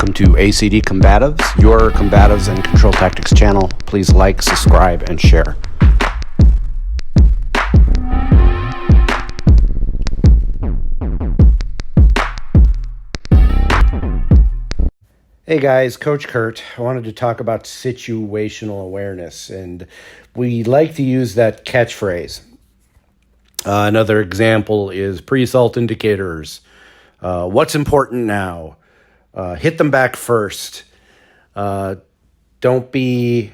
Welcome to ACD Combatives, your combatives and control tactics channel. Please like, subscribe, and share. Hey guys, Coach Kurt. I wanted to talk about situational awareness, and we like to use that catchphrase. Another example is pre-assault indicators. What's important now? Hit them back first. Don't be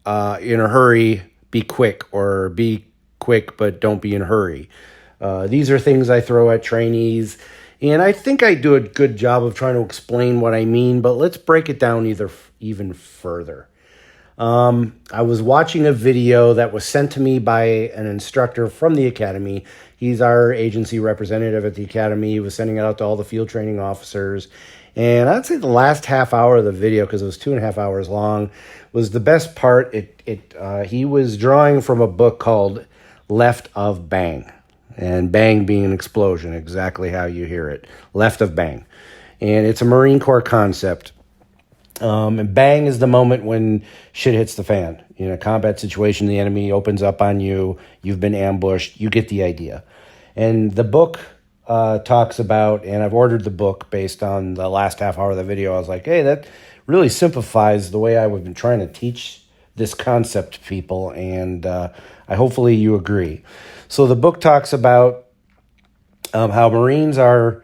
in a hurry. Be quick, or be quick, but don't be in a hurry. These are things I throw at trainees, and I think I do a good job of trying to explain what I mean, but let's break it down even further. I was watching a video that was sent to me by an instructor from the academy. He's our agency representative at the academy. He was sending it out to all the field training officers. And I'd say the last half hour of the video, because it was 2.5 hours long, was the best part. He was drawing from a book called Left of Bang. And bang being an explosion, exactly how you hear it. Left of bang. And it's a Marine Corps concept. And bang is the moment when shit hits the fan. In a combat situation, the enemy opens up on you. You've been ambushed. You get the idea. And the book talks about, and I've ordered the book based on the last half hour of the video. I was like, hey, that really simplifies the way I've been trying to teach this concept to people, and hopefully you agree. So the book talks about how Marines are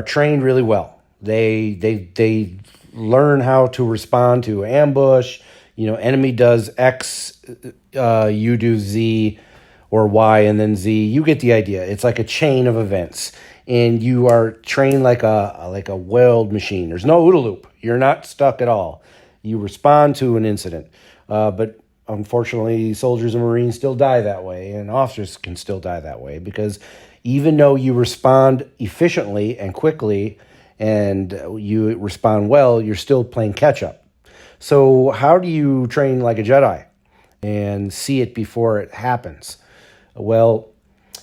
trained really well. They learn how to respond to ambush. Enemy does X, you do Z, or Y and then Z. You get the idea. It's like a chain of events, and you are trained like a weld machine. There's no OODA loop. You're not stuck at all. You respond to an incident, but unfortunately, soldiers and Marines still die that way, and officers can still die that way, because even though you respond efficiently and quickly and you respond well, you're still playing catch-up. So how do you train like a Jedi and see it before it happens? Well,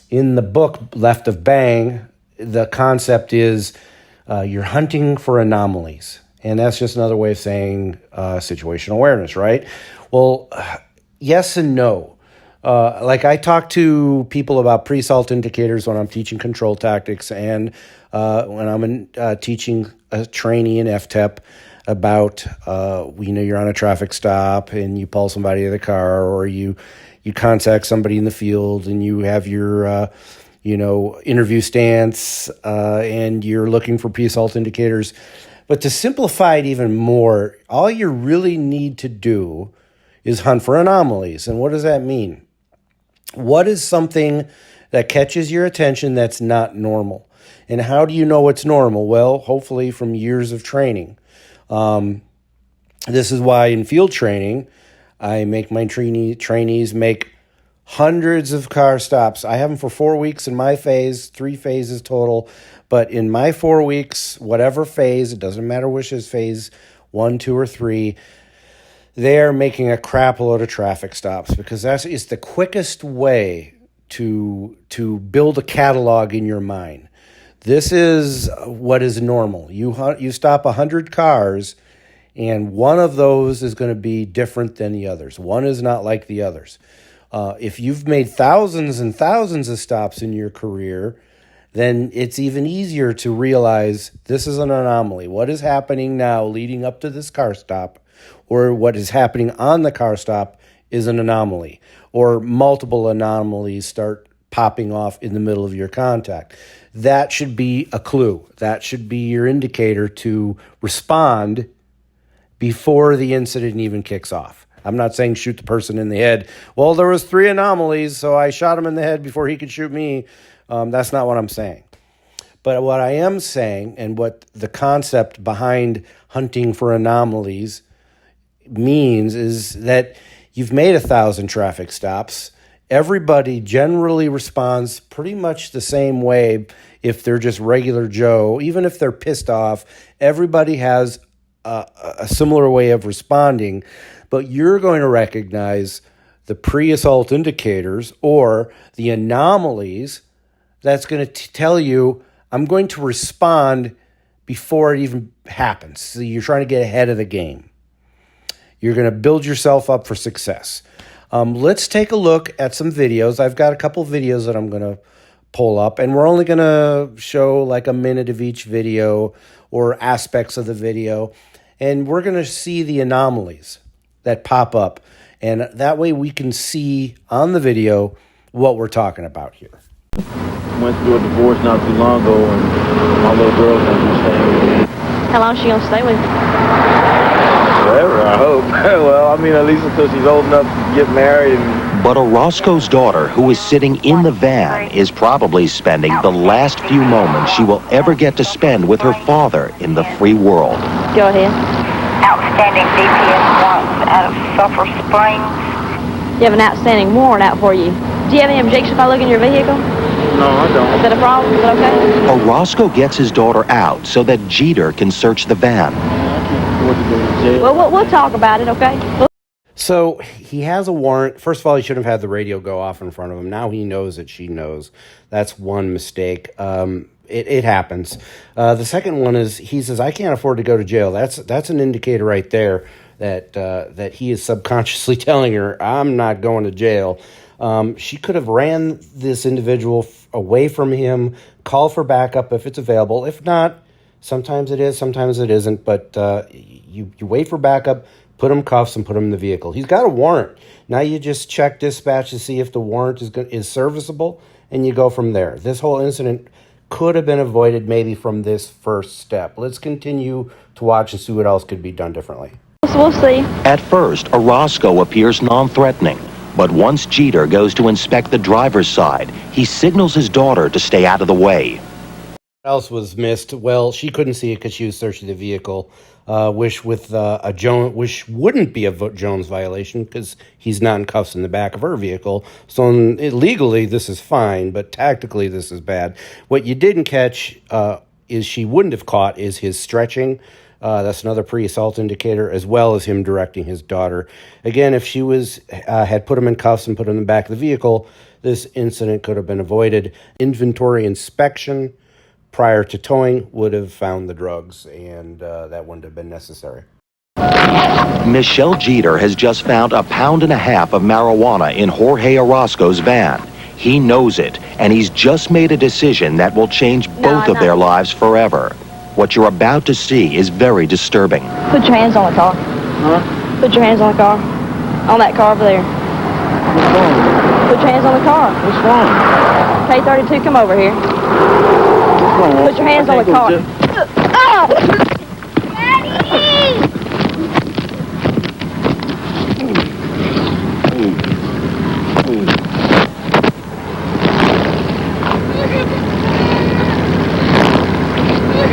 in the book Left of Bang, the concept is you're hunting for anomalies. And that's just another way of saying situational awareness, right? Well, yes and no. Like I talk to people about pre-assault indicators when I'm teaching control tactics, and when I'm teaching a trainee in FTEP about, you're on a traffic stop and you pull somebody in the car, or you contact somebody in the field and you have your, interview stance, and you're looking for pre-assault indicators. But to simplify it even more, all you really need to do is hunt for anomalies. And what does that mean? What is something that catches your attention that's not normal? And how do you know what's normal? Well, hopefully from years of training. This is why in field training, I make my trainees make hundreds of car stops. I have them for 4 weeks in my phase, 3 phases total. But in my 4 weeks, whatever phase, it doesn't matter which is phase 1, 2, or 3, they're making a crap load of traffic stops, because it's the quickest way to build a catalog in your mind. This is what is normal. You stop 100 cars, and one of those is going to be different than the others. One is not like the others. If you've made thousands and thousands of stops in your career, then it's even easier to realize this is an anomaly. What is happening now leading up to this car stop, or what is happening on the car stop, is an anomaly, or multiple anomalies start popping off in the middle of your contact. That should be a clue. That should be your indicator to respond before the incident even kicks off. I'm not saying shoot the person in the head. Well, there was 3 anomalies, so I shot him in the head before he could shoot me. That's not what I'm saying. But what I am saying, and what the concept behind hunting for anomalies means, is that you've made 1,000 traffic stops. Everybody generally responds pretty much the same way if they're just regular Joe. Even if they're pissed off, everybody has a similar way of responding. But you're going to recognize the pre-assault indicators or the anomalies that's going to tell you, I'm going to respond before it even happens. So you're trying to get ahead of the game. You're going to build yourself up for success. Let's take a look at some videos. I've got a couple videos that I'm going to pull up, and we're only going to show like a minute of each video or aspects of the video, and we're going to see the anomalies that pop up, and that way we can see on the video what we're talking about here. Went through a divorce not too long ago, and my little girl's going to be staying with me. How long is she going to stay with you? Forever, I hope. Well, I mean, at least until she's old enough to get married. But Orozco's daughter, who is sitting in the van, is probably spending the last few moments she will ever get to spend with her father in the free world. Go ahead. Outstanding DPS warrants out of Sulphur Springs. You have an outstanding warrant out for you. Do you have any objection if I look in your vehicle? No, I don't. Is that a problem? Is that okay? Orozco gets his daughter out so that Jeter can search the van. I can't afford to go to jail. Well, we'll talk about it, okay? So he has a warrant. First of all, he shouldn't have had the radio go off in front of him. Now he knows that she knows. That's one mistake. It happens. The second one is he says, I can't afford to go to jail. That's an indicator right there that he is subconsciously telling her, I'm not going to jail. She could have ran this individual away from him, call for backup if it's available. If not, sometimes it is, sometimes it isn't. But you wait for backup, put him cuffs, and put him in the vehicle. He's got a warrant. Now you just check dispatch to see if the warrant is serviceable, and you go from there. This whole incident could have been avoided maybe from this first step. Let's continue to watch and see what else could be done differently. We'll see. At first, Orozco appears non-threatening. But once Jeter goes to inspect the driver's side, he signals his daughter to stay out of the way. What else was missed? Well, she couldn't see it because she was searching the vehicle. Which wouldn't be a Jones violation because he's not in cuffs in the back of her vehicle. So legally, this is fine, but tactically, this is bad. What you didn't catch is she wouldn't have caught is his stretching. That's another pre-assault indicator, as well as him directing his daughter. Again, if she had put him in cuffs and put him in the back of the vehicle, this incident could have been avoided. Inventory inspection prior to towing would have found the drugs, and that wouldn't have been necessary. Michelle Jeter has just found 1.5 pounds of marijuana in Jorge Orozco's van. He knows it, and he's just made a decision that will change both of their lives forever. What you're about to see is very disturbing. Put your hands on the car. Huh? Put your hands on the car. On that car over there. What's wrong? Put your hands on the car. What's wrong? K32, come over here. What's wrong? Put your hands on the car.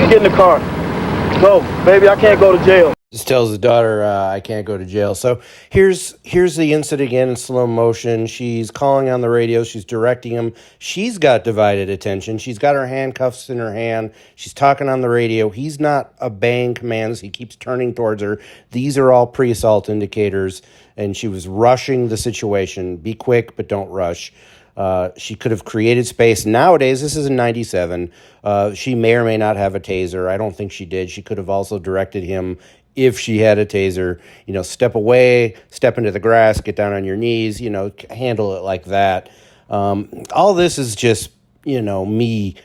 Get in the car. Go, baby, I can't go to jail. Just tells his daughter, I can't go to jail. So here's the incident again in slow motion. She's calling on the radio. She's directing him. She's got divided attention. She's got her handcuffs in her hand. She's talking on the radio. He's not obeying commands. He keeps turning towards her. These are all pre-assault indicators, and she was rushing the situation. Be quick, but don't rush. She could have created space. Nowadays, this is in 97. She may or may not have a taser. I don't think she did. She could have also directed him, if she had a taser, step away, step into the grass, get down on your knees, handle it like that. All this is just, me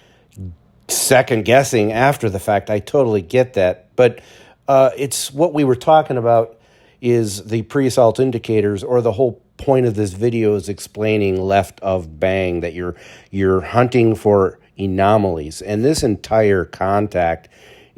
second guessing after the fact. I totally get that. But it's what we were talking about is the pre-assault indicators, or the whole point of this video is explaining left of bang, that you're hunting for anomalies. And this entire contact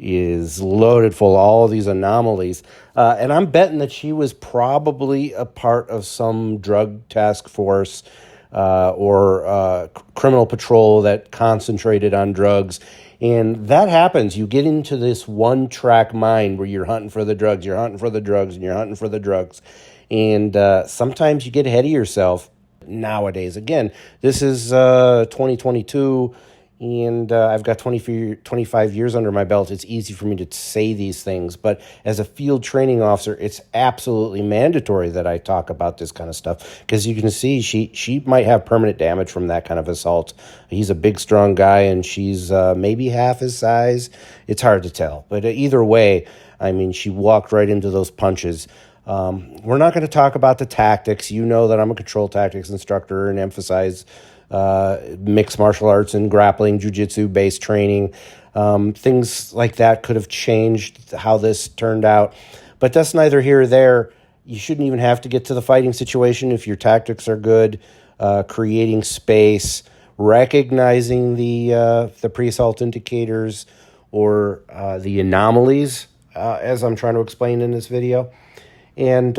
is loaded full of all of these anomalies. And I'm betting that she was probably a part of some drug task force or criminal patrol that concentrated on drugs. And that happens. You get into this one-track mind where you're hunting for the drugs, you're hunting for the drugs, and you're hunting for the drugs. And sometimes you get ahead of yourself nowadays. Again, this is 2022. And I've got 25 years under my belt. It's easy for me to say these things. But as a field training officer, it's absolutely mandatory that I talk about this kind of stuff. Because you can see she might have permanent damage from that kind of assault. He's a big, strong guy, and she's maybe half his size. It's hard to tell. But either way, I mean, she walked right into those punches. We're not going to talk about the tactics. You know that I'm a control tactics instructor and emphasize mixed martial arts and grappling, jiu-jitsu based training. Things like that could have changed how this turned out. But that's neither here or there. You shouldn't even have to get to the fighting situation if your tactics are good, creating space, recognizing the pre-assault indicators or the anomalies, as I'm trying to explain in this video, and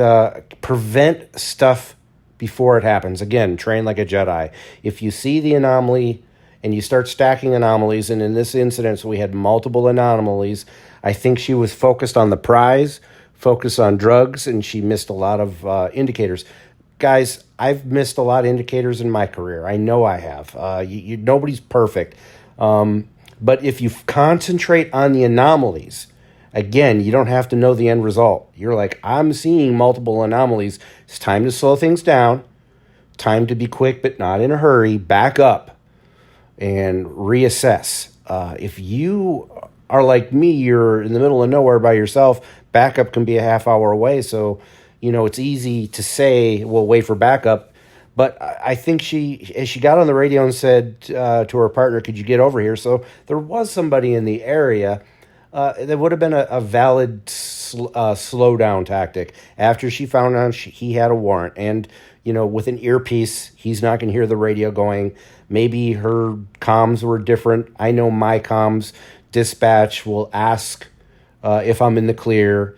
prevent stuff before it happens. Again, train like a Jedi. If you see the anomaly and you start stacking anomalies, and in this incident, so we had multiple anomalies, I think she was focused on the prize, focused on drugs, and she missed a lot of indicators. Guys, I've missed a lot of indicators in my career. I know I have. Nobody's perfect. But if you concentrate on the anomalies, again, you don't have to know the end result. You're like, I'm seeing multiple anomalies. It's time to slow things down. Time to be quick, but not in a hurry. Back up and reassess. If you are like me, you're in the middle of nowhere by yourself, backup can be a half hour away. So, it's easy to say, well, wait for backup. But I think as she got on the radio and said to her partner, could you get over here? So there was somebody in the area. That would have been a valid slowdown tactic. After she found out he had a warrant, and with an earpiece, he's not going to hear the radio going. Maybe her comms were different. I know my comms dispatch will ask if I'm in the clear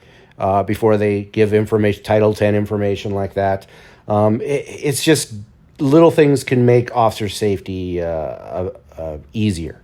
before they give information, Title 10 information like that. It's just little things can make officer safety easier.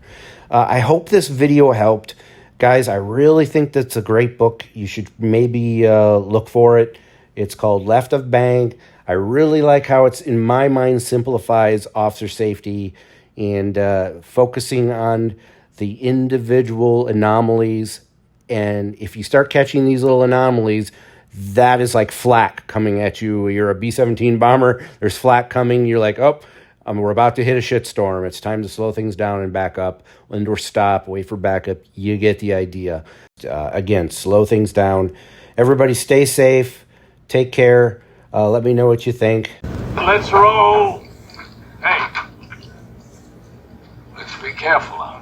I hope this video helped. Guys, I really think that's a great book. You should maybe look for it. It's called Left of Bang. I really like how it's, in my mind, simplifies officer safety and focusing on the individual anomalies. And if you start catching these little anomalies, that is like flak coming at you. You're a B-17 bomber. There's flak coming. You're like, oh, we're about to hit a shitstorm. It's time to slow things down and back up, or stop, wait for backup. You get the idea. Again, slow things down. Everybody stay safe. Take care. Let me know what you think. Let's roll. Hey, let's be careful out.